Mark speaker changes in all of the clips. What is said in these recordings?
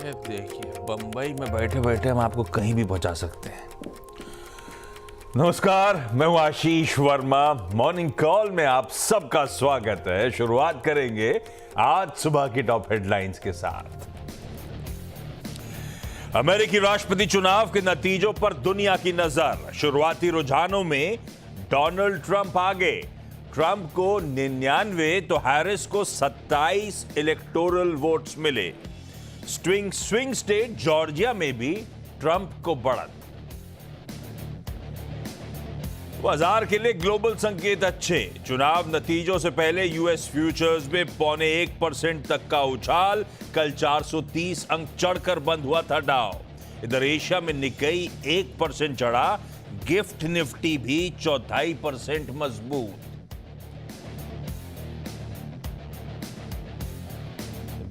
Speaker 1: ये देखिए, बंबई में बैठे बैठे हम आपको कहीं भी पहुंचा सकते हैं। नमस्कार, मैं हूं आशीष वर्मा। मॉर्निंग कॉल में आप सबका स्वागत है। शुरुआत करेंगे आज सुबह की टॉप हेडलाइंस के साथ। अमेरिकी राष्ट्रपति चुनाव के नतीजों पर दुनिया की नजर। शुरुआती रुझानों में डोनाल्ड ट्रंप आगे। ट्रंप को 99 तो हैरिस को 27 इलेक्टोरल वोट्स मिले। स्विंग स्टेट जॉर्जिया में भी ट्रंप को बढ़त। बाजार के लिए ग्लोबल संकेत अच्छे। चुनाव नतीजों से पहले यूएस फ्यूचर्स में 0.25% तक का उछाल। कल 430 अंक चढ़कर बंद हुआ था डाउ। इधर एशिया में निक्केई 1% चढ़ा। गिफ्ट निफ्टी भी 0.25% मजबूत।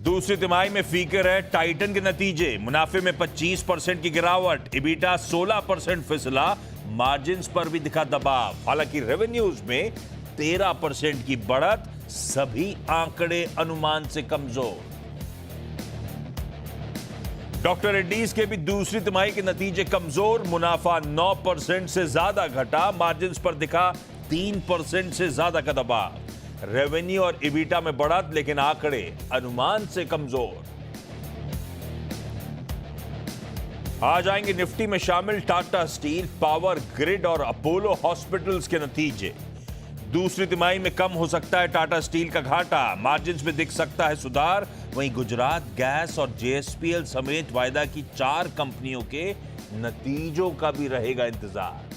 Speaker 1: दूसरी तिमाही में फीकर है टाइटन के नतीजे। मुनाफे में 25% की गिरावट। इबिटा 16% फिसला। मार्जिन्स पर भी दिखा दबाव। हालांकि रेवेन्यूज में 13% की बढ़त। सभी आंकड़े अनुमान से कमजोर। डॉक्टर रेड्डीज के भी दूसरी तिमाही के नतीजे कमजोर। मुनाफा 9% से ज्यादा घटा। मार्जिन्स पर दिखा 3% से ज्यादा का दबाव। रेवेन्यू और इबिटा में बढ़त, लेकिन आंकड़े अनुमान से कमजोर। आ जाएंगे निफ्टी में शामिल टाटा स्टील, पावर ग्रिड और अपोलो हॉस्पिटल्स के नतीजे। दूसरी तिमाही में कम हो सकता है टाटा स्टील का घाटा। मार्जिन्स में दिख सकता है सुधार। वहीं गुजरात गैस और जेएसपीएल समेत वायदा की 4 कंपनियों के नतीजों का भी रहेगा इंतजार।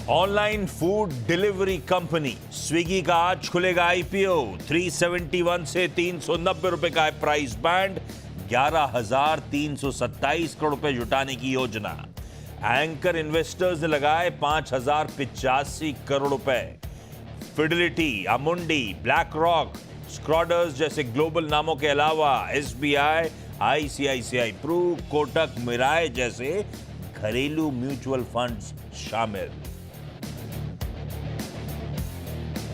Speaker 1: Online food delivery company Swiggy का आज खुलेगा आईपीओ। 371 से 390 रुपए का है प्राइस बैंड। 11,327 करोड़ रुपए जुटाने की योजना। एंकर इन्वेस्टर्स ने लगाए 5,085 करोड़ रुपए। फिडेलिटी, अमुंडी, ब्लैक रॉक, स्क्रॉडर्स जैसे ग्लोबल नामों के अलावा एसबीआई, आईसीआईसीआई प्रू, कोटक, मिराय जैसे घरेलू म्यूचुअल फंड्स शामिल।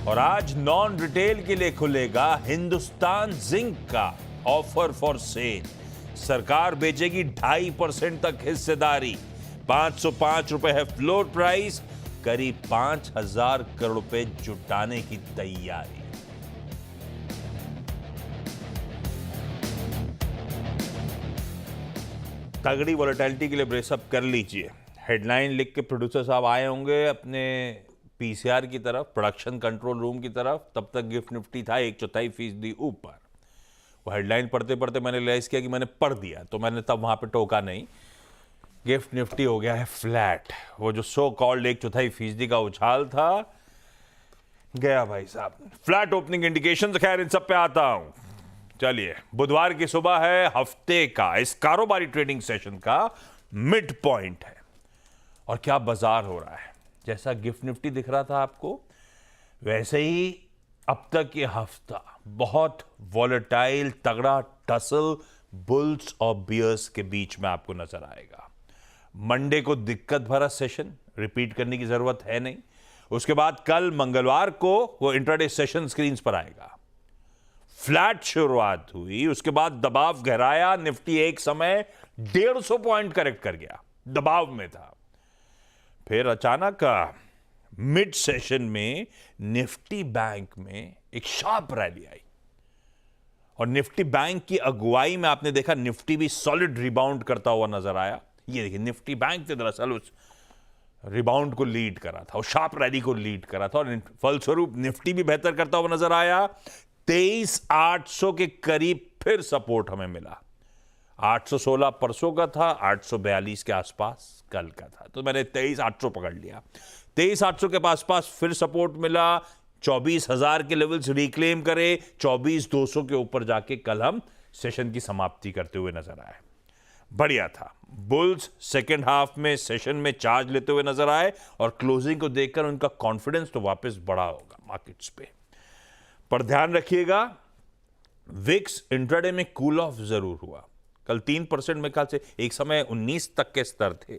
Speaker 1: और आज नॉन रिटेल के लिए खुलेगा हिंदुस्तान जिंक का ऑफर फॉर सेल। सरकार बेचेगी 2.5% तक हिस्सेदारी। 505 रुपए है फ्लोर प्राइस। करीब 5,000 करोड़ रुपए जुटाने की तैयारी। तगड़ी वॉलेटिलिटी के लिए ब्रेसअप कर लीजिए। हेडलाइन लिख के प्रोड्यूसर साहब आए होंगे अपने पीसीआर की तरफ, प्रोडक्शन कंट्रोल रूम की तरफ। तब तक गिफ्ट निफ्टी था 1/4% ऊपर। वो हेडलाइन पढ़ते पढ़ते मैंने रियलाइज किया कि मैंने पढ़ दिया, तो मैंने तब वहां पे टोका नहीं। गिफ्ट निफ्टी हो गया है फ्लैट। वो जो सो कॉल्ड 1/4% का उछाल था गया भाई साहब। Flat opening indication. खैर इन सब पे आता हूं। चलिए, बुधवार की सुबह है। हफ्ते का इस कारोबारी ट्रेडिंग सेशन का मिड पॉइंट है। और क्या बाजार हो रहा है। जैसा गिफ्ट निफ्टी दिख रहा था आपको, वैसे ही अब तक ये हफ्ता बहुत वॉलेटाइल, तगड़ा टसल बुल्स और बियर्स के बीच में आपको नजर आएगा। मंडे को दिक्कत भरा सेशन, रिपीट करने की जरूरत है नहीं। उसके बाद कल मंगलवार को वो इंट्राडे सेशन स्क्रीन पर आएगा। फ्लैट शुरुआत हुई, उसके बाद दबाव गहराया। निफ्टी एक समय 150 पॉइंट करेक्ट कर गया, दबाव में था। फिर अचानक मिड सेशन में निफ्टी बैंक में एक शार्प रैली आई। और निफ्टी बैंक की अगुवाई में आपने देखा निफ्टी भी सॉलिड रिबाउंड करता हुआ नजर आया। ये देखिए, निफ्टी बैंक ने दरअसल उस रिबाउंड को लीड करा था, उस शार्प रैली को लीड करा था। और फलस्वरूप निफ्टी भी बेहतर करता हुआ नजर आया। 23,800 के करीब फिर सपोर्ट हमें मिला। 816 परसों का था, 842 के आसपास कल का था, तो मैंने 23,800 पकड़ लिया। 23,800 के आसपास फिर सपोर्ट मिला। 24,000 के लेवल्स रिक्लेम करे। 24,200 के ऊपर जाके कल हम सेशन की समाप्ति करते हुए नजर आए। बढ़िया था। बुल्स सेकेंड हाफ में सेशन में चार्ज लेते हुए नजर आए। और क्लोजिंग को देखकर उनका कॉन्फिडेंस तो वापस बढ़ा होगा मार्केट्स पे। पर ध्यान रखिएगा, विक्स इंट्राडे में कूल ऑफ जरूर हुआ। कल 3% में ख्याल से एक समय 19 तक के स्तर थे।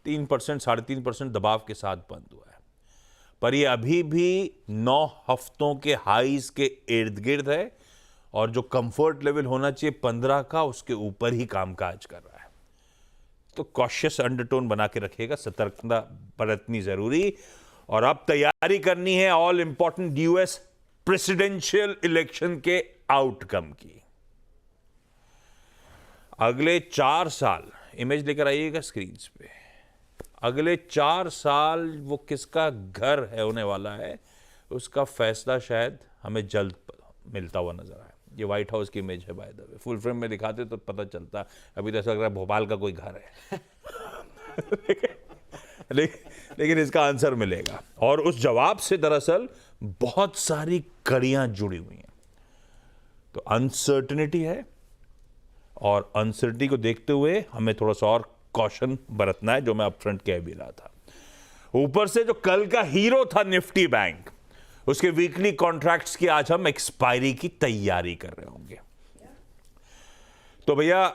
Speaker 1: 3%, 3.5% दबाव के साथ बंद हुआ है। पर ये अभी भी 9 हफ्तों के हाईज के इर्द गिर्द है और जो कंफर्ट लेवल होना चाहिए 15 का, उसके ऊपर ही कामकाज कर रहा है। तो कॉशियस अंडरटोन बना के रखिएगा, सतर्कता बरतनी जरूरी। और अब तैयारी करनी है all important US presidential election के आउटकम की। अगले 4 साल, इमेज लेकर आइएगा स्क्रीन पे, अगले 4 साल वो किसका घर है होने वाला है, उसका फैसला शायद हमें जल्द मिलता हुआ नजर आए। ये व्हाइट हाउस की इमेज है, by the way. Full frame में दिखाते तो पता चलता, अभी तो ऐसा लग रहा है भोपाल का कोई घर है। लेकिन इसका आंसर मिलेगा, और उस जवाब से दरअसल बहुत सारी कड़ियां जुड़ी हुई हैं। तो अनसर्टेनिटी है, और अनसर्टेनिटी को देखते हुए हमें थोड़ा सा और कॉशन बरतना है, जो मैं अपफ्रंट कह भी रहा था। ऊपर से जो कल का हीरो था निफ्टी बैंक, उसके वीकली कॉन्ट्रैक्ट्स की आज हम एक्सपायरी की तैयारी कर रहे होंगे। तो भैया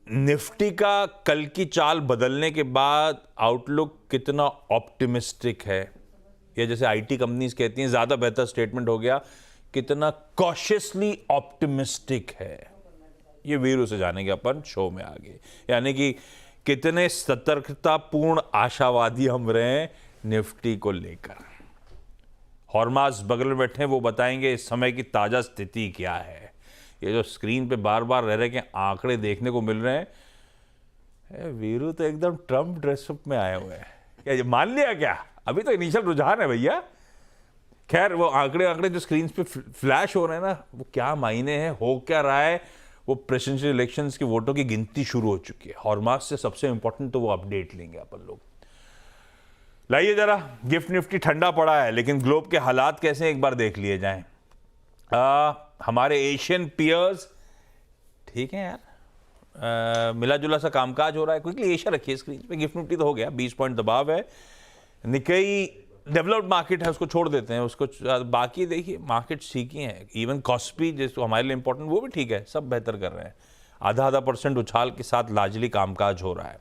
Speaker 1: निफ्टी का कल की चाल बदलने के बाद आउटलुक कितना ऑप्टिमिस्टिक है, या जैसे आईटी कंपनीज कहती हैं ज्यादा बेहतर स्टेटमेंट हो गया, कितना कॉशियसली ऑप्टिमिस्टिक है, ये वीरू से जानेंगे अपन शो में आगे। यानी कि कितने सतर्कतापूर्ण आशावादी हम रहे निफ्टी को लेकर। हॉर्मास बगल में बैठे, वो बताएंगे इस समय की ताजा स्थिति क्या है। ये जो स्क्रीन पे बार बार रह रहे के आंकड़े देखने को मिल रहे हैं, वीरू तो एकदम ट्रम्प ड्रेसअप में आए हुए हैं। क्या ये मान लिया क्या? अभी तो इनिशियल रुझान है भैया। खैर वो आंकड़े जो स्क्रीन पे फ्लैश हो रहे हैं ना, वो क्या मायने हैं, हो क्या रहा है, वो प्रेसिडेंशियल इलेक्शंस के वोटों की गिनती शुरू हो चुकी है। हॉलमार्क से सबसे इंपॉर्टेंट तो वो अपडेट लेंगे अपन लोग। लाइए जरा, गिफ्ट निफ्टी ठंडा पड़ा है, लेकिन ग्लोब के हालात कैसे हैं एक बार देख लिए जाएं। हमारे एशियन पियर्स ठीक है यार, मिला जुला सा कामकाज हो रहा है। क्विकली एशिया रखिए स्क्रीन पे। गिफ्ट निफ्टी तो हो गया, 20 पॉइंट दबाव है। निकई डेवलप्ड मार्केट है, उसको छोड़ देते हैं उसको। बाकी देखिए मार्केट ठीक ही हैं। इवन कॉस्पी जिसको हमारे लिए इंपॉर्टेंट, वो भी ठीक है, सब बेहतर कर रहे हैं। आधा % उछाल के साथ लाजली कामकाज हो रहा है।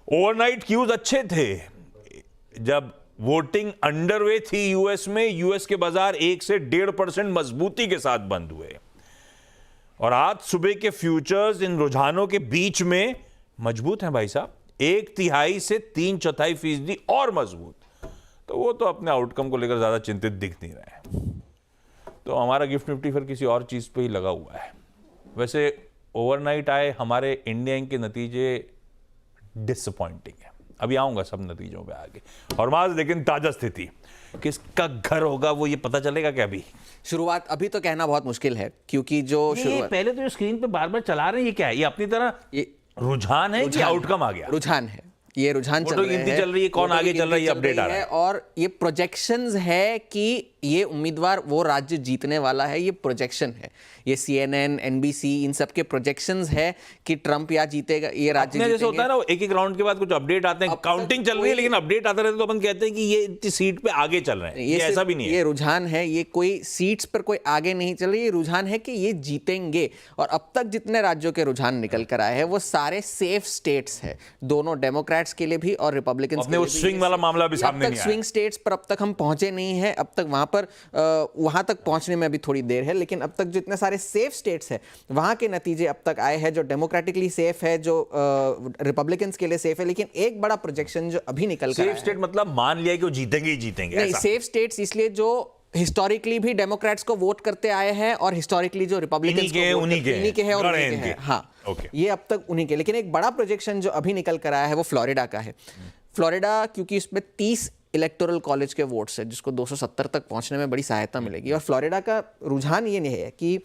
Speaker 1: ओवरनाइट क्यूज अच्छे थे। जब वोटिंग अंडरवे थी यूएस में, यूएस के बाजार 1 से 1.5% मजबूती के साथ बंद हुए, और आज सुबह के फ्यूचर्स इन रुझानों के बीच में मजबूत हैं भाई साहब, 1/3 से 3/4% और मजबूत। तो वो तो अपने आउटकम को लेकर ज्यादा चिंतित दिख नहीं रहे हैं। तो हमारा गिफ्ट निफ्टी फिर किसी और चीज पे ही लगा हुआ है। वैसे ओवरनाइट आए हमारे इंडिया के नतीजे डिसअपॉइंटिंग है। अभी आऊंगा सब नतीजों पे आगे। और लेकिन ताजा स्थिति किसका घर होगा वो ये पता चलेगा क्या अभी?
Speaker 2: शुरुआत अभी तो कहना बहुत मुश्किल है, क्योंकि जो
Speaker 1: पहले तो जो स्क्रीन पे बार बार चला रहे हैं, ये क्या है? ये अपनी तरह ये रुझान है कि आउटकम आ गया?
Speaker 2: रुझान है, ये रुझान चल
Speaker 1: रही है, कौन आगे चल रहा है, ये अपडेट आ रहा है।
Speaker 2: और ये प्रोजेक्शंस है कि ये उम्मीदवार वो राज्य जीतने वाला है, ये प्रोजेक्शन है। ये CNN, NBC इन सब के प्रोजेक्शंस है कि ट्रंप या जीतेगा, ये राज्य जीतेंगे।
Speaker 1: जैसे होता है ना, एक राउंड के बाद कुछ अपडेट आते हैं, काउंटिंग चल रही है, लेकिन अपडेट आते रहते तो अपन कहते हैं कि ये इतनी सीट पे आगे चल रहे हैं। ये ऐसा भी नहीं है,
Speaker 2: ये रुझान है, ये कोई सीट्स पर कोई आगे नहीं चल रही, ये रुझान है कि ये जीतेंगे। और अब तक जितने राज्यों के रुझान निकल कर आए हैं वो सारे सेफ स्टेट्स है, दोनों डेमोक्रेट्स के लिए भी और रिपब्लिकन्स के लिए भी।
Speaker 1: स्विंग वाला मामला भी सामने नहीं आया।
Speaker 2: स्विंग स्टेट्स पर अब तक हम पहुंचे नहीं है, अब तक वहां तक पहुंचने में अभी थोड़ी देर है, लेकिन अब तक जितने सारे सेफ स्टेट्स है वहां के नतीजे अब तक आए हैं, जो डेमोक्रेटिकली सेफ है, जो रिपब्लिकन्स के लिए सेफ है। लेकिन एक बड़ा प्रोजेक्शन जो अभी निकल कर
Speaker 1: सेफ स्टेट मतलब मान लिया कि वो जीतेंगे ही जीतेंगे?
Speaker 2: नहीं, सेफ स्टेट्स इसलिए जो हिस्टोरिकली भी डेमोक्रेट्स को वोट करते आए हैं, और हिस्टोरिकली जो रिपब्लिकन्स को उन्हीं के हैं और उन्हीं के हैं। हाँ, ये अब तक उन्हीं के। लेकिन एक बड़ा प्रोजेक्शन जो अभी निकल कर आया है वो फ्लोरिडा का है। फ्लोरिडा क्योंकि इसमें 30 इलेक्टोरल कॉलेज के वोट्स है, जिसको 270 तक पहुंचने में बड़ी सहायता मिलेगी। और फ्लोरिडा का रुझान ये नहीं है कि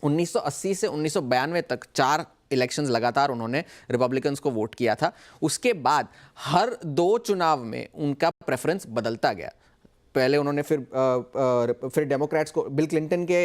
Speaker 2: 1980 से 1992 तक 4 इलेक्शंस लगातार उन्होंने रिपब्लिकन्स को वोट किया था। उसके बाद हर 2 चुनाव में उनका प्रेफरेंस बदलता गया। पहले उन्होंने फिर डेमोक्रेट्स को, बिल क्लिंटन के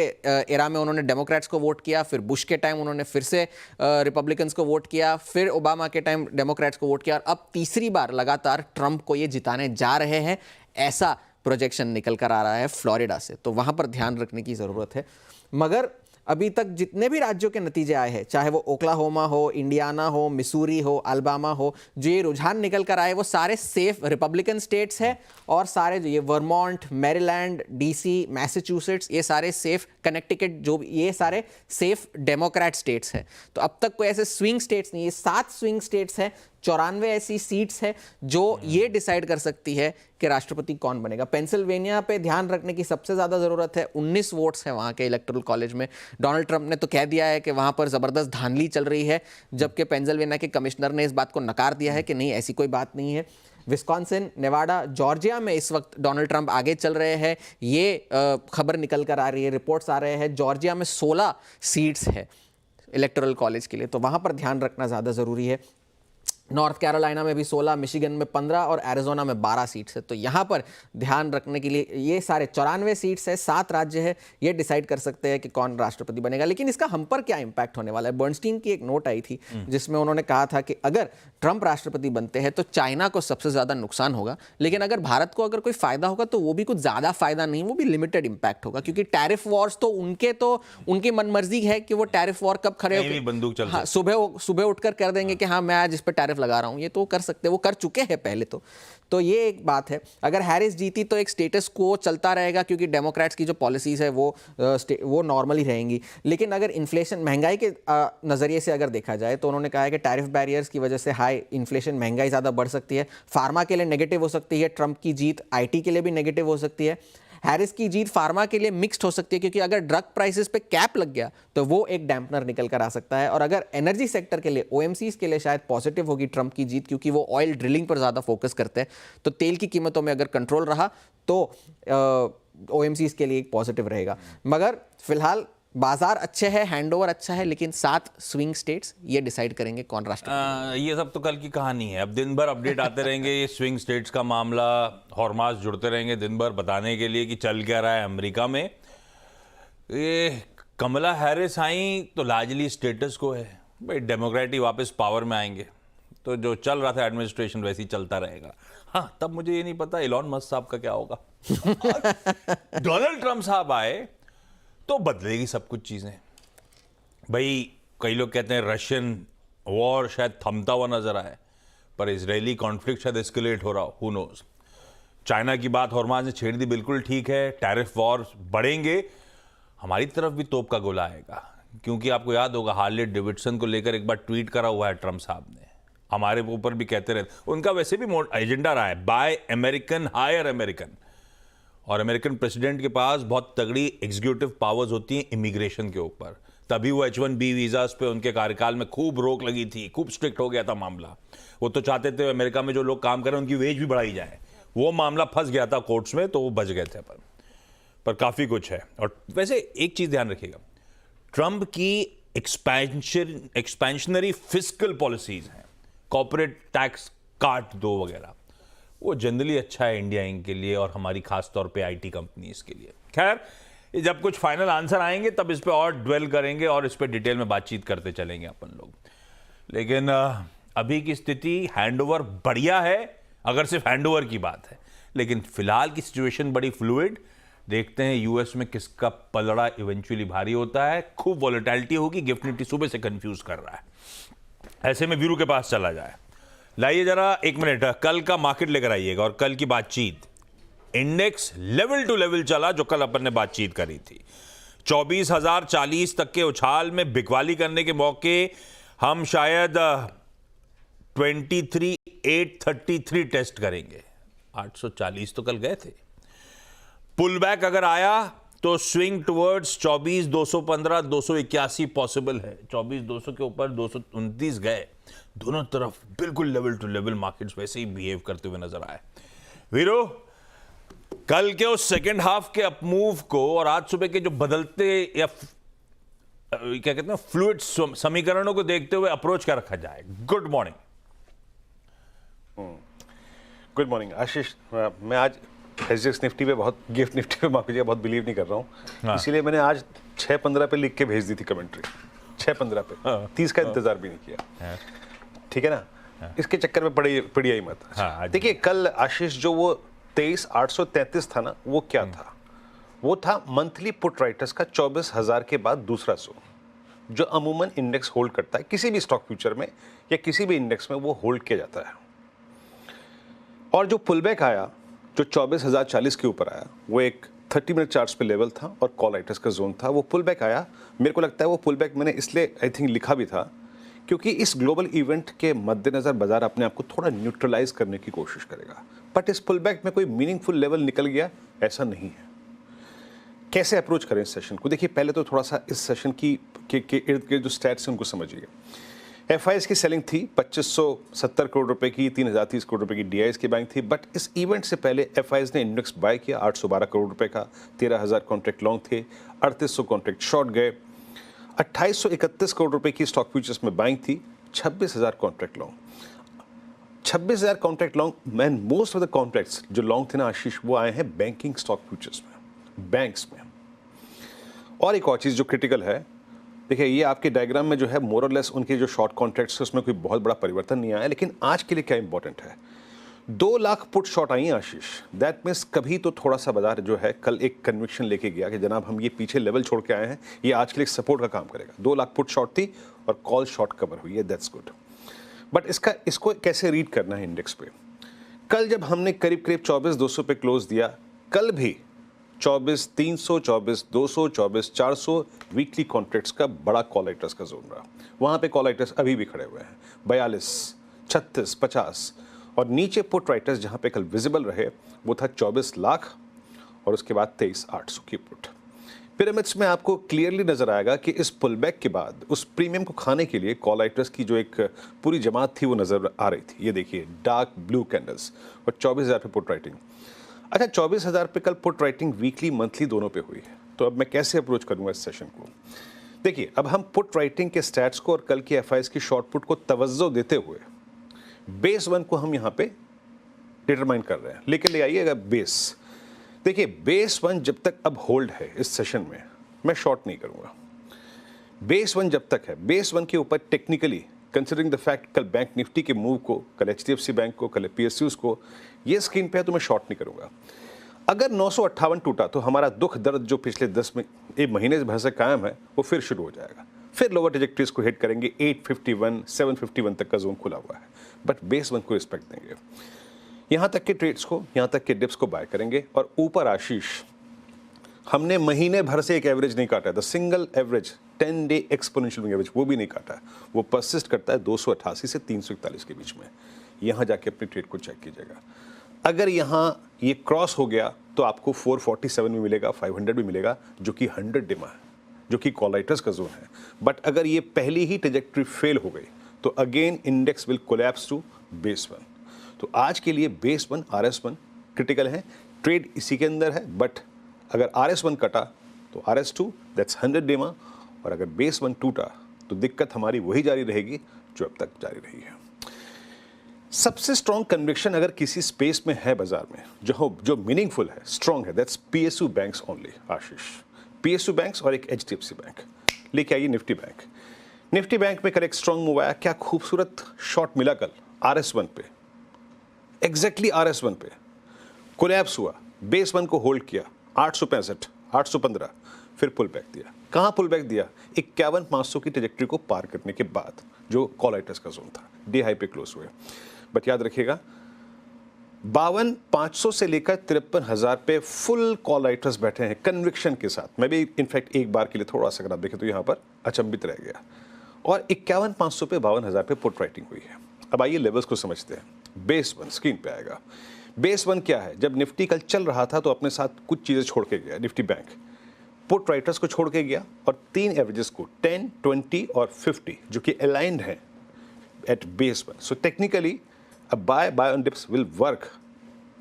Speaker 2: एरा में उन्होंने डेमोक्रेट्स को वोट किया, फिर बुश के टाइम उन्होंने फिर से रिपब्लिकन्स को वोट किया, फिर ओबामा के टाइम डेमोक्रेट्स को वोट किया, और अब तीसरी बार लगातार ट्रंप को ये जिताने जा रहे हैं, ऐसा प्रोजेक्शन निकल कर आ रहा है फ्लोरिडा से। तो वहाँ पर ध्यान रखने की ज़रूरत है। मगर अभी तक जितने भी राज्यों के नतीजे आए हैं, चाहे वो ओक्लाहोमा हो, इंडियाना हो, मिसूरी हो, अल्बामा हो, जो ये रुझान निकल कर आए वो सारे सेफ रिपब्लिकन स्टेट्स हैं, और सारे ये वर्मोंट, मैरीलैंड, डीसी, मैसाचुसेट्स, ये सारे सेफ, कनेक्टिकट, जो ये सारे सेफ डेमोक्रेट स्टेट्स हैं। तो अब तक कोई ऐसे स्विंग स्टेट्स नहीं, ये 7 स्विंग स्टेट्स हैं, 94 ऐसी सीट्स है जो ये डिसाइड कर सकती है कि राष्ट्रपति कौन बनेगा। पेंसिल्वेनिया पे ध्यान रखने की सबसे ज्यादा जरूरत है, 19 वोट्स हैं वहां के इलेक्टोरल कॉलेज में। डोनाल्ड ट्रंप ने तो कह दिया है कि वहां पर जबरदस्त धांधली चल रही है, जबकि पेंसिल्वेनिया के कमिश्नर ने इस बात को नकार दिया है कि नहीं, ऐसी कोई बात नहीं है। विस्कॉन्सिन, नेवाडा, जॉर्जिया में इस वक्त डोनाल्ड ट्रंप आगे चल रहे हैं, ये खबर निकल कर आ रही है, रिपोर्ट्स आ रहे हैं। जॉर्जिया में 16 सीट्स है इलेक्टोरल कॉलेज के लिए, तो वहां पर ध्यान रखना ज्यादा जरूरी है। नॉर्थ कैरोलिना में भी 16, मिशिगन में 15 और एरिजोना में 12 सीट्स है। तो यहाँ पर ध्यान रखने के लिए ये सारे 94 सीट्स है, 7 राज्य है, ये डिसाइड कर सकते हैं कि कौन राष्ट्रपति बनेगा। लेकिन इसका हम पर क्या इंपैक्ट होने वाला है? बर्नस्टीन की एक नोट आई थी जिसमें उन्होंने कहा था कि अगर ट्रंप राष्ट्रपति बनते हैं तो चाइना को सबसे ज्यादा नुकसान होगा, लेकिन अगर भारत को अगर कोई फायदा होगा तो वो भी कुछ ज्यादा फायदा नहीं, वो भी लिमिटेड इंपैक्ट होगा, क्योंकि टैरिफ वॉर्स तो उनकी मनमर्जी है कि वो टैरिफ वॉर कब खड़े होकर
Speaker 1: बंदूक चल,
Speaker 2: हाँ, सुबह उठकर कर देंगे कि हाँ मैं आज इस पर टैरिफ लगा रहा हूं, ये तो कर सकते हैं, वो कर चुके हैं पहले। तो ये एक बात है। अगर हैरिस जीती तो एक स्टेटस को चलता रहेगा, क्योंकि डेमोक्रेट्स की जो पॉलिसीज है वो नॉर्मली रहेंगी। लेकिन अगर इन्फ्लेशन, महंगाई के नजरिए से अगर देखा जाए तो उन्होंने कहा है कि टैरिफ बैरियर्स की वजह से हाई इन्फ्लेशन, महंगाई ज्यादा बढ़ सकती है। फार्मा के लिए नेगेटिव हो सकती है ट्रंप की जीत, आईटी के लिए भी नेगेटिव हो सकती है। हैरिस की जीत फार्मा के लिए मिक्स्ड हो सकती है, क्योंकि अगर ड्रग प्राइसेस पे कैप लग गया तो वो एक डैम्पनर निकल कर आ सकता है। और अगर एनर्जी सेक्टर के लिए, ओएमसीज के लिए शायद पॉजिटिव होगी ट्रंप की जीत, क्योंकि वो ऑयल ड्रिलिंग पर ज्यादा फोकस करते हैं। तो तेल की कीमतों में अगर कंट्रोल रहा तो ओएमसीज के लिए एक पॉजिटिव रहेगा। मगर फिलहाल बाजार अच्छे है, हैंडओवर अच्छा है, लेकिन 7 स्विंग स्टेट्स ये डिसाइड करेंगे कौन राष्ट्रपति।
Speaker 1: ये सब तो कल की कहानी है। अब दिन भर अपडेट आते रहेंगे, ये स्विंग स्टेट्स का मामला, हॉर्मास जुड़ते रहेंगे दिन भर बताने के लिए कि चल क्या रहा है अमेरिका में। ये कमला हैरिस आई तो लार्जली स्टेटस को है भाई, डेमोक्रेट ही वापस पावर में आएंगे तो जो चल रहा था एडमिनिस्ट्रेशन वैसे ही चलता रहेगा। हाँ, तब मुझे ये नहीं पता इलॉन मस्क साहब का क्या होगा। डोनाल्ड ट्रंप साहब आए तो बदलेगी सब कुछ चीजें भाई। कई लोग कहते हैं रशियन वॉर शायद थमता हुआ नजर आए, पर इजरायली कॉन्फ्लिक्ट शायद एस्केलेट हो रहा हो, हु नोज। चाइना की बात हॉर्मास ने छेड़ दी, बिल्कुल ठीक है, टैरिफ वॉर बढ़ेंगे, हमारी तरफ भी तोप का गोला आएगा। क्योंकि आपको याद होगा हार्ले डेविडसन को लेकर एक बार ट्वीट करा हुआ है ट्रंप साहब ने, हमारे ऊपर भी कहते रहते। उनका वैसे भी एजेंडा रहा है बाय अमेरिकन हायर अमेरिकन, और अमेरिकन प्रेसिडेंट के पास बहुत तगड़ी एग्जीक्यूटिव पावर्स होती हैं इमिग्रेशन के ऊपर। तभी वो H1B वीजास पे उनके कार्यकाल में खूब रोक लगी थी, खूब स्ट्रिक्ट हो गया था मामला। वो तो चाहते थे अमेरिका में जो लोग काम कर रहे हैं उनकी वेज भी बढ़ाई जाए, वो मामला फंस गया था कोर्ट्स में, तो वो बच गए थे। पर काफी कुछ है। और वैसे एक चीज ध्यान रखिएगा, ट्रंप की एक्सपेंशनरी फिस्कल पॉलिसीज हैं, कॉर्पोरेट टैक्स काट दो वगैरह, वो जनरली अच्छा है इंडिया इंक के लिए और हमारी खास तौर पे आईटी कंपनीज के लिए। खैर, जब कुछ फाइनल आंसर आएंगे तब इस पे और ड्वेल करेंगे और इस पे डिटेल में बातचीत करते चलेंगे अपन लोग। लेकिन अभी की स्थिति हैंडओवर बढ़िया है, अगर सिर्फ हैंडओवर की बात है, लेकिन फिलहाल की सिचुएशन बड़ी फ्लूइड। देखते हैं यूएस में किसका पलड़ा इवेंचुअली भारी होता है। खूब वॉलेटिलिटी होगी, गिफ्ट निफ्टी सुबह से कंफ्यूज कर रहा है। ऐसे में वीरू के पास चला जाए, लाइए जरा 1 मिनट कल का मार्केट लेकर आइएगा और कल की बातचीत। इंडेक्स लेवल टू लेवल चला जो कल अपन ने बातचीत करी थी। 24,040 तक के उछाल में बिकवाली करने के मौके हम शायद 23,833 टेस्ट करेंगे। 840 तो कल गए थे। पुल बैक अगर आया तो स्विंग टुवर्ड्स 24,215, 281 पॉसिबल है। 24,200 के ऊपर 229 गए। दोनों तरफ बिल्कुल लेवल टू लेवल मार्केट्स वैसे ही बिहेव करते हुए नजर आए। वीरो, कल के उस सेकेंड हाफ के अपमूव को और आज सुबह के जो बदलते या क्या कहते हैं फ्लूइड समीकरणों को देखते हुए अप्रोच क्या रखा जाए? Good morning.
Speaker 3: गुड मॉर्निंग आशीष। मैं आज एसजीएक्स निफ्टी पे बहुत, गिफ्ट निफ्टी पे माफ कीजिए, बहुत बिलीव नहीं कर रहा हूँ। इसीलिए मैंने आज 6:15 पे लिख के भेज दी थी कमेंट्री, 6:15 पे। 30 का इंतजार भी नहीं किया, ठीक है ना। इसके चक्कर में पड़ी आई मत। देखिए कल आशीष जो वो 23,833 था ना, वो क्या था? वो था मंथली पुट राइटर्स का 24,000 के बाद दूसरा जोन, जो अमूमन इंडेक्स होल्ड करता है किसी भी स्टॉक फ्यूचर में या किसी भी इंडेक्स में, वो होल्ड किया जाता है। और जो पुलबैक आया, जो 24,040 के ऊपर आया, वो एक 30 मिनट चार्ट्स पे लेवल था और कॉल राइटर्स का जोन था। वो पुलबैक आया, मेरे को लगता है वो पुलबैक मैंने इसलिए आई थिंक लिखा भी था क्योंकि इस ग्लोबल इवेंट के मद्देनजर बाजार अपने आप को थोड़ा न्यूट्रलाइज करने की कोशिश करेगा। बट इस पुलबैक में कोई मीनिंगफुल लेवल निकल गया, ऐसा नहीं है। कैसे अप्रोच करें इस सेशन को? देखिए, पहले तो थोड़ा सा इस सेशन के इर्द गिर्द जो स्टैट्स हैं उनको समझिए। एफआईएस की सेलिंग थी 2570 करोड़ रुपए की, 3030 करोड़ रुपए की डीआईएस की बाइंग थी। बट इस इवेंट से पहले एफआईएस ने इंडेक्स बाय किया 812 करोड़ रुपए का, 13,000 कॉन्ट्रैक्ट लॉन्ग थे, 3800 कॉन्ट्रैक्ट शॉर्ट गए, 2831 करोड़ रुपए की स्टॉक फ्यूचर्स में बाइंग थी, 26,000 contract long, 26,000 contract long. Man most of the contracts जो लॉन्ग थे ना आशीष, वो आए हैं बैंकिंग स्टॉक फ्यूचर्स में, बैंक्स में। और एक और चीज़ जो क्रिटिकल है, देखिए ये आपके डायग्राम में जो है मोर और लेस उनके जो शॉर्ट कॉन्ट्रैक्ट्स है उसमें कोई बहुत बड़ा परिवर्तन नहीं आया, लेकिन आज के लिए क्या इंपॉर्टेंट है, 2 लाख पुट शॉर्ट आई हैं आशीष। दैट मीन्स कभी तो थोड़ा सा बाजार जो है कल एक कन्विक्शन लेके गया कि जनाब हम ये पीछे लेवल छोड़ के आए हैं, ये आज के लिए सपोर्ट का काम करेगा। 2 लाख पुट शॉर्ट थी और कॉल शॉर्ट कवर हुई है, दैट्स गुड। बट इसको कैसे रीड करना है इंडेक्स पे? कल जब हमने करीब 24,200 पे क्लोज दिया, कल भी 24,300, 24,200, 24,400 वीकली कॉन्ट्रैक्ट्स का बड़ा कॉल राइटर्स का जोन रहा। वहाँ पे कॉल राइटर्स अभी भी खड़े हुए हैं 42, 36, 50। और नीचे पुट राइटर्स जहाँ पे कल विजिबल रहे वो था 24 लाख और उसके बाद 23,800 की पुट। पिरामिड्स में आपको क्लियरली नजर आएगा कि इस पुलबैक के बाद उस प्रीमियम को खाने के लिए कॉल राइटर्स की जो एक पूरी जमात थी वो नजर आ रही थी। ये देखिए डार्क ब्लू कैंडल्स और 24,000 पे पुट राइटिंग। अच्छा, 24,000 पे कल पुट राइटिंग वीकली मंथली दोनों पे हुई है। तो अब मैं कैसे अप्रोच करूंगा इस सेशन को? देखिए, अब हम पुट राइटिंग के स्टैट्स को और कल की एफआईएस की शॉर्ट पुट को तवज्जो देते हुए बेस 1 को हम यहाँ पे डिटरमाइन कर रहे हैं। लेकिन ले आइएगा बेस। देखिए, बेस 1 जब तक अब होल्ड है इस सेशन में, मैं शॉर्ट नहीं करूंगा। बेस 1 जब तक है, बेस 1 के ऊपर टेक्निकली कंसिडरिंग द फैक्ट कल बैंक निफ्टी के मूव को, कल एचडीएफसी बैंक को, कल पीएसयूज को, ये स्क्रीन पे है तो मैं शॉर्ट नहीं करूंगा। अगर 958 टूटा तो हमारा दुख दर्द जो पिछले 10 महीने भर से कायम है वो फिर शुरू हो जाएगा। फिर लोअर ट्रैजेक्टरीज को हिट करेंगे। 851, 751 तक का जोन खुला हुआ है, बट बेस 1 को रिस्पेक्ट देंगे। यहाँ तक के ट्रेड्स को, यहाँ तक के डिप्स को बाय करेंगे। और ऊपर आशीष, हमने महीने भर से एक एवरेज नहीं काटा है, the single average 10 day exponential average, वो भी नहीं काटा है। वो परसिस्ट करता है 288 से 341 के बीच में। यहाँ जाके अपने ट्रेड को चेक कीजिएगा। अगर यहाँ ये क्रॉस हो गया तो आपको 447 भी मिलेगा, 500 भी मिलेगा, जो कि 100 डिमा है, जो कि कॉल राइटर्स का जोन है। बट अगर ये पहली ही ट्रैजेक्टरी फेल हो गई तो again index will collapse to base 1। तो आज के लिए बेस 1, RS1 क्रिटिकल है, ट्रेड इसी के अंदर है। बट अगर RS1 कटा तो RS2 दैट्स 100 डिमा, और अगर बेस 1 टूटा तो दिक्कत हमारी वही जारी रहेगी जो अब तक जारी रही है। सबसे स्ट्रॉन्ग कन्विक्शन अगर किसी स्पेस में है बाजार में, जो मीनिंगफुल है, स्ट्रॉन्ग है, that's PSU banks only Ashish. PSU banks और एक HDFC बैंक। लेके आइए निफ्टी बैंक। निफ्टी बैंक में कल एक स्ट्रॉन्ग मूव आया। क्या खूबसूरत शॉट मिला कल RS1 पे, एग्जैक्टली RS1 पे कोलैप्स हुआ। बेस 1 को होल्ड किया 865, 815, फिर पुल बैक दिया। कहाँ पुल बैक दिया? 51,500 की ट्रैजेक्टरी को पार करने के बाद, जो कॉल राइटर्स का जोन था, डे हाई पे क्लोज हुए। बट याद रखिएगा 52,500 से लेकर 53,000 पे फुल कॉल राइटर्स बैठे हैं कन्विक्शन के साथ। मैं भी इनफैक्ट एक बार के लिए थोड़ा सा अगर आप देखें तो यहाँ पर अचंभित रह गया। और 51,500 पे 52,000 पे पुट राइटिंग हुई है। अब आइए लेवल्स को समझते हैं। बेस 1 स्क्रीन पे आएगा। बेस 1 क्या है? जब निफ्टी कल चल रहा था तो अपने साथ कुछ चीजें छोड़ के गया निफ्टी बैंक, पुट राइटर्स को छोड़ के गया और 3 एवरेजेस को 10, 20 और 50 जो कि अलाइंड है at base 1। So technically a buy on dips will work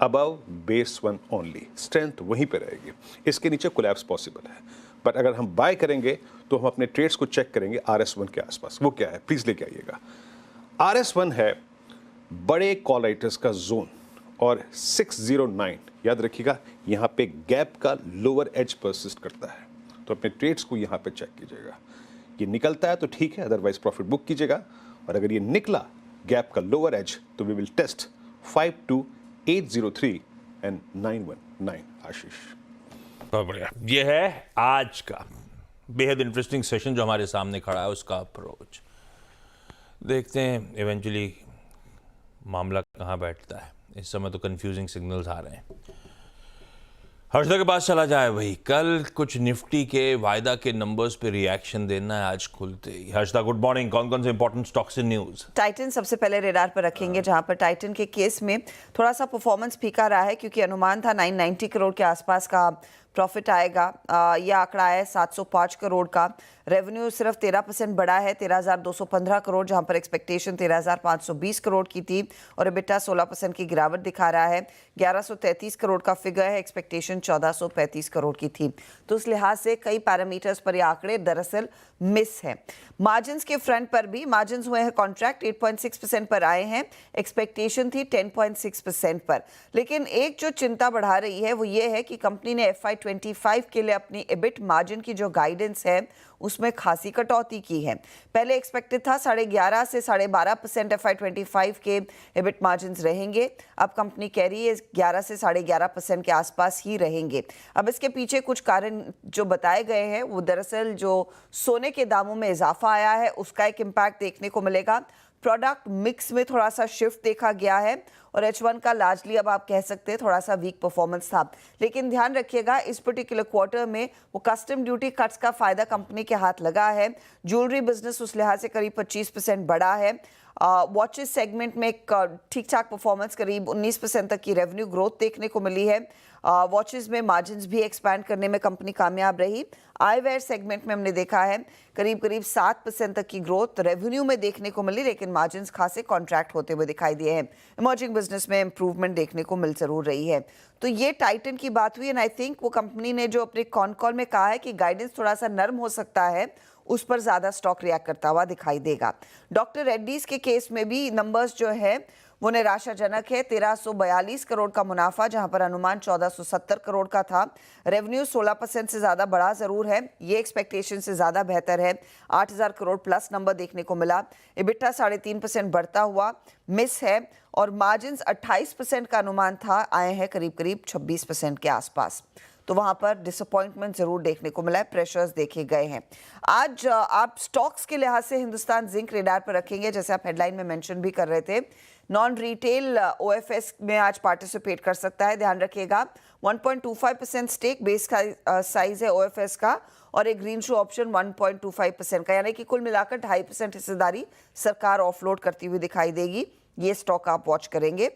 Speaker 3: above base 1 only, strength वहीं पे रहेगी, इसके नीचे कोलैप्स पॉसिबल है। बट अगर हम बाय करेंगे तो हम अपने ट्रेड्स को चेक करेंगे RS1 के आसपास। वो क्या है प्लीज लेके आइएगा। RS1 है बड़े कॉल राइटर्स का जोन और 609, याद रखिएगा यहाँ पे गैप का लोअर एज परसिस्ट करता है, तो अपने ट्रेड्स को यहाँ पे चेक कीजिएगा। ये निकलता है तो ठीक है, अदरवाइज प्रॉफिट बुक कीजिएगा। और अगर ये निकला गैप का लोअर एज तो वी विल टेस्ट 52,803 एंड 919 आशीष।
Speaker 1: बहुत बढ़िया। ये है आज का बेहद इंटरेस्टिंग सेशन जो हमारे सामने खड़ा है, उसका अप्रोच देखते हैं इवेंचुअली मामला कहाँ बैठता है। इस समय तो कंफ्यूजिंग सिग्नल्स आ रहे हैं। हर्षदा के पास चला जाए भाई। कल कुछ निफ्टी के वायदा के नंबर्स पे रिएक्शन देना है आज खुलते ही। Harshada good morning. कौन कौन से important stocks in news?
Speaker 4: Titan सबसे पहले रेडार पर रखेंगे, जहां पर टाइटन के केस में थोड़ा सा परफॉर्मेंस फीका रहा है, क्योंकि अनुमान था 990 करोड़ के आसपास का प्रॉफिट आएगा। यह आंकड़ा है 705 करोड़ का। रेवेन्यू सिर्फ 13% बढ़ा है, 13,215 करोड़, जहां पर एक्सपेक्टेशन 13,520 करोड़ की थी, और एबिटा 16% की गिरावट दिखा रहा है। 1133 करोड़ का फिगर है, एक्सपेक्टेशन 1435 करोड़ की थी। तो उस लिहाज से कई पैरामीटर्स पर ये आंकड़े दरअसल मिस है। मार्जिन्स के फ्रंट पर भी मार्जिन्स हुए हैं कॉन्ट्रैक्ट, 8.6% पर आए हैं, एक्सपेक्टेशन थी 10.6% पर। लेकिन एक जो चिंता बढ़ा रही है वो ये है कि कंपनी ने FY25 के लिए अपनी एबिट मार्जिन की जो गाइडेंस है उसमें खासी कटौती की है। पहले एक्सपेक्टेड था 11.5 से 12.5% FY25 के एबिट मार्जिन्स रहेंगे। अब कंपनी कह रही है 11 से 11.5% के आसपास ही रहेंगे। अब इसके पीछे कुछ कारण जो बताए गए हैं वो दरअसल जो सोने के दामों में इजाफा आया है उसका एक इम्पैक्ट देखने को मिलेगा। प्रोडक्ट मिक्स में थोड़ा सा शिफ्ट देखा गया है, और H1 का लार्जली अब आप कह सकते हैं थोड़ा सा वीक परफॉर्मेंस था। लेकिन ध्यान रखिएगा इस पर्टिकुलर क्वार्टर में वो कस्टम ड्यूटी कट्स का फायदा कंपनी के हाथ लगा है। ज्वेलरी बिजनेस उस लिहाज से करीब 25% बढ़ा है। वॉचेस सेगमेंट में एक ठीक ठाक परफॉर्मेंस, करीब 19% तक की रेवेन्यू ग्रोथ देखने को मिली है। वॉचेस में मार्जिन्स भी एक्सपैंड करने में कंपनी कामयाब रही। आईवेयर सेगमेंट में हमने देखा है करीब 7% तक की ग्रोथ रेवेन्यू में देखने को मिली, लेकिन मार्जिन्स खासे कॉन्ट्रैक्ट होते हुए दिखाई दिए हैं। इमर्जिंग बिजनेस में इंप्रूवमेंट देखने को मिल जरूर रही है। तो ये टाइटन की बात हुई, एंड आई थिंक वो कंपनी ने जो अपने कॉन कॉल में कहा है कि गाइडेंस थोड़ा सा नर्म हो सकता है, उस पर ज्यादा स्टॉक रिएक्ट करता हुआ दिखाई देगा। डॉक्टर रेड्डीज के केस में भी नंबर्स जो है वो निराशाजनक है। 1342 करोड़ का मुनाफा, जहां पर अनुमान 1470 करोड़ का था। रेवेन्यू 16% से ज्यादा बढ़ा जरूर है, ये एक्सपेक्टेशन से ज्यादा बेहतर है। 8000 करोड़ प्लस नंबर देखने को मिला। एबिटा 3.5% बढ़ता हुआ मिस है, और मार्जिन्स 28% का अनुमान था, आए हैं करीब 26% के आसपास। तो वहां पर डिसअपॉइंटमेंट जरूर देखने को मिला है, प्रेशर्स देखे गए हैं। आज आप स्टॉक्स के लिहाज से हिंदुस्तान जिंक रेडार पर रखेंगे, जैसे आप हेडलाइन में मेंशन भी कर रहे थे। नॉन रिटेल OFS में आज पार्टिसिपेट कर सकता है, ध्यान रखिएगा। 1.25% स्टेक बेस का साइज है OFS का, और एक ग्रीन शू ऑप्शन 1.25% का, यानी कि कुल मिलाकर 2.5% हिस्सेदारी सरकार ऑफलोड करती हुई दिखाई देगी। ये स्टॉक आप वॉच करेंगे।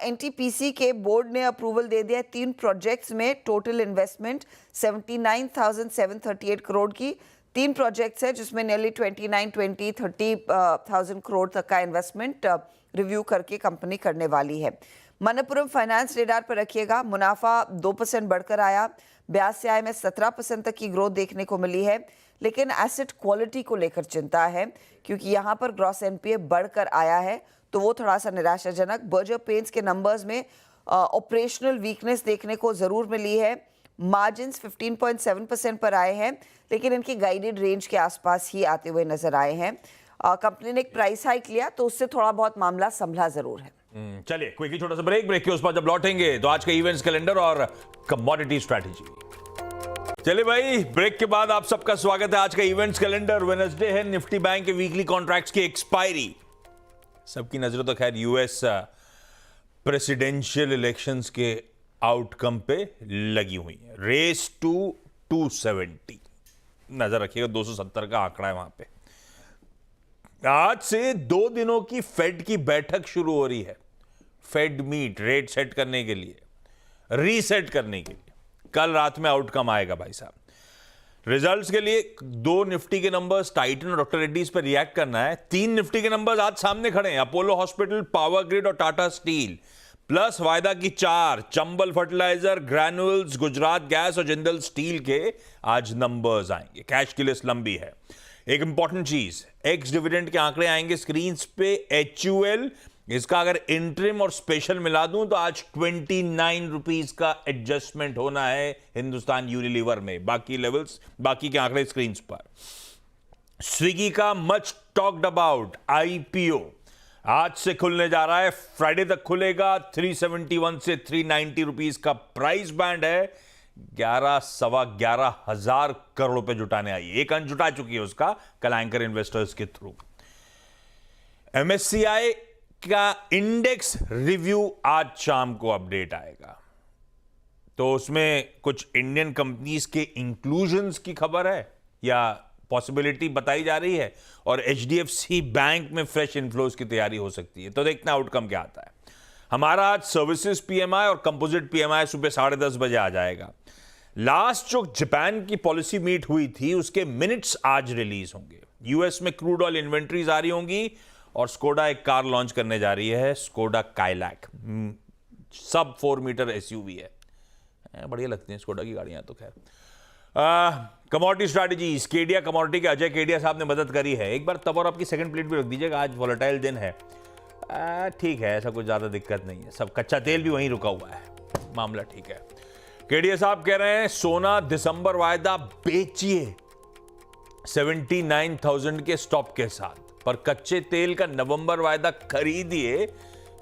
Speaker 4: NTPC के बोर्ड ने अप्रूवल दे दिया है 3 प्रोजेक्ट्स में, टोटल इन्वेस्टमेंट 79,738 करोड़ की। 3 प्रोजेक्ट्स है जिसमें नियरली 30,000 करोड़ तक का इन्वेस्टमेंट रिव्यू करके कंपनी करने वाली है। मनप्पुरम फाइनेंस रेडार पर रखिएगा। मुनाफा 2% बढ़कर आया, ब्याज से आय में 17% तक की ग्रोथ देखने को मिली है, लेकिन एसेट क्वालिटी को लेकर चिंता है, क्योंकि यहाँ पर ग्रॉस NPA बढ़कर आया है, तो वो थोड़ा सा निराशाजनक। बर्जर पेंट्स के नंबर्स में ऑपरेशनल वीकनेस देखने को जरूर मिली है। मार्जिन्स 15.7% पर आए हैं, लेकिन इनकी गाइडेड रेंज के आसपास ही आते हुए नजर आए हैं। कंपनी ने एक प्राइस हाइक लिया, तो उससे थोड़ा बहुत मामला संभला जरूर है।
Speaker 1: चलिए क्विकली छोटा सा ब्रेक के उस पर जब लौटेंगे तो आज का इवेंट्स कैलेंडर और कमोडिटी स्ट्रैटेजी। चलिए भाई, ब्रेक के बाद आप सबका स्वागत है। आज का इवेंट्स कैलेंडर, वेडनेसडे है, निफ्टी बैंक के वीकली कॉन्ट्रैक्ट्स की एक्सपायरी। सबकी नजरों तो खैर US प्रेसिडेंशियल इलेक्शंस के आउटकम पे लगी हुई है। रेस टू 270, नजर रखिएगा, 270 का आंकड़ा है वहां पे। आज से 2 दिनों की फेड की बैठक शुरू हो रही है। फेड मीट रेट सेट करने के लिए, रीसेट करने के लिए। कल रात में आउटकम आएगा भाई साहब। रिजल्ट्स के लिए 2 निफ्टी के नंबर्स, टाइटन और डॉक्टर रेड्डीज पर रिएक्ट करना है। 3 निफ्टी के नंबर्स आज सामने खड़े हैं, अपोलो हॉस्पिटल, पावर ग्रिड और टाटा स्टील। प्लस वायदा की 4, Chambal Fertiliser, granules, Gujarat Gas और जिंदल स्टील के आज नंबर्स आएंगे। कैश की लिस्ट लंबी है। एक इंपॉर्टेंट चीज, एक्स डिविडेंड के आंकड़े आएंगे स्क्रीन पे। HUL, इसका अगर इंटरिम और स्पेशल मिला दूं तो आज 29 रुपीज का एडजस्टमेंट होना है हिंदुस्तान यूनिलीवर में। बाकी लेवल्स, बाकी के आंकड़े स्क्रीन पर। स्विगी का मच टॉक्ड अबाउट IPO आज से खुलने जा रहा है, फ्राइडे तक खुलेगा। 371 से 390 रुपीज का प्राइस बैंड है। 11,11,500 करोड़ रुपए जुटाने आई। एक अंक जुटा चुकी है उसका कल एंकर इन्वेस्टर्स के थ्रू। MSCI का इंडेक्स रिव्यू आज शाम को अपडेट आएगा, तो उसमें कुछ इंडियन कंपनीज के इंक्लूजन्स की खबर है या पॉसिबिलिटी बताई जा रही है, और HDFC बैंक में फ्रेश इनफ्लोज की तैयारी हो सकती है। तो देखना आउटकम क्या आता है। हमारा आज सर्विसेज PMI और कंपोजिट PMI सुबह 10:30 बजे आ जाएगा। लास्ट जो जापान की पॉलिसी मीट हुई थी उसके मिनट्स आज रिलीज होंगे। यूएस में क्रूड ऑयल इन्वेंट्रीज आ रही होंगी, और स्कोडा एक कार लॉन्च करने जा रही है, स्कोडा काइलैक, सब 4 मीटर SUV है। बढ़िया लगती हैं स्कोडा की गाड़ियां तो। खैर, कमोडिटी स्ट्रैटेजी, केडिया कमोडिटी के अजय केडिया साहब ने मदद करी है। एक बार तब और आपकी सेकंड प्लेट भी रख दीजिएगा, आज वॉलेटाइल दिन है। ठीक है, ऐसा कुछ ज्यादा दिक्कत नहीं है, सब कच्चा तेल भी वहीं रुका हुआ है, मामला ठीक है। केडिया साहब कह रहे हैं सोना दिसंबर वायदा बेचिए 79,000 के स्टॉप के साथ, पर कच्चे तेल का नवंबर वायदा खरीदिए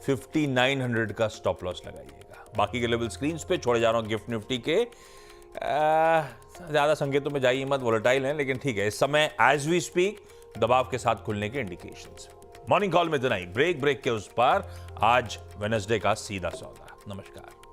Speaker 1: 5,900 का स्टॉप लॉस लगाइएगा। बाकी के लेवल स्क्रीन पे छोड़े जा रहा हूं। गिफ्ट निफ्टी के ज्यादा संकेतों में जाइए मत, वोलेटाइल है, लेकिन ठीक है, इस समय एज वी स्पीक दबाव के साथ खुलने के इंडिकेशंस। मॉर्निंग कॉल में इतना ही। ब्रेक के उस पर आज वेडनेसडे का सीधा सौदा। नमस्कार।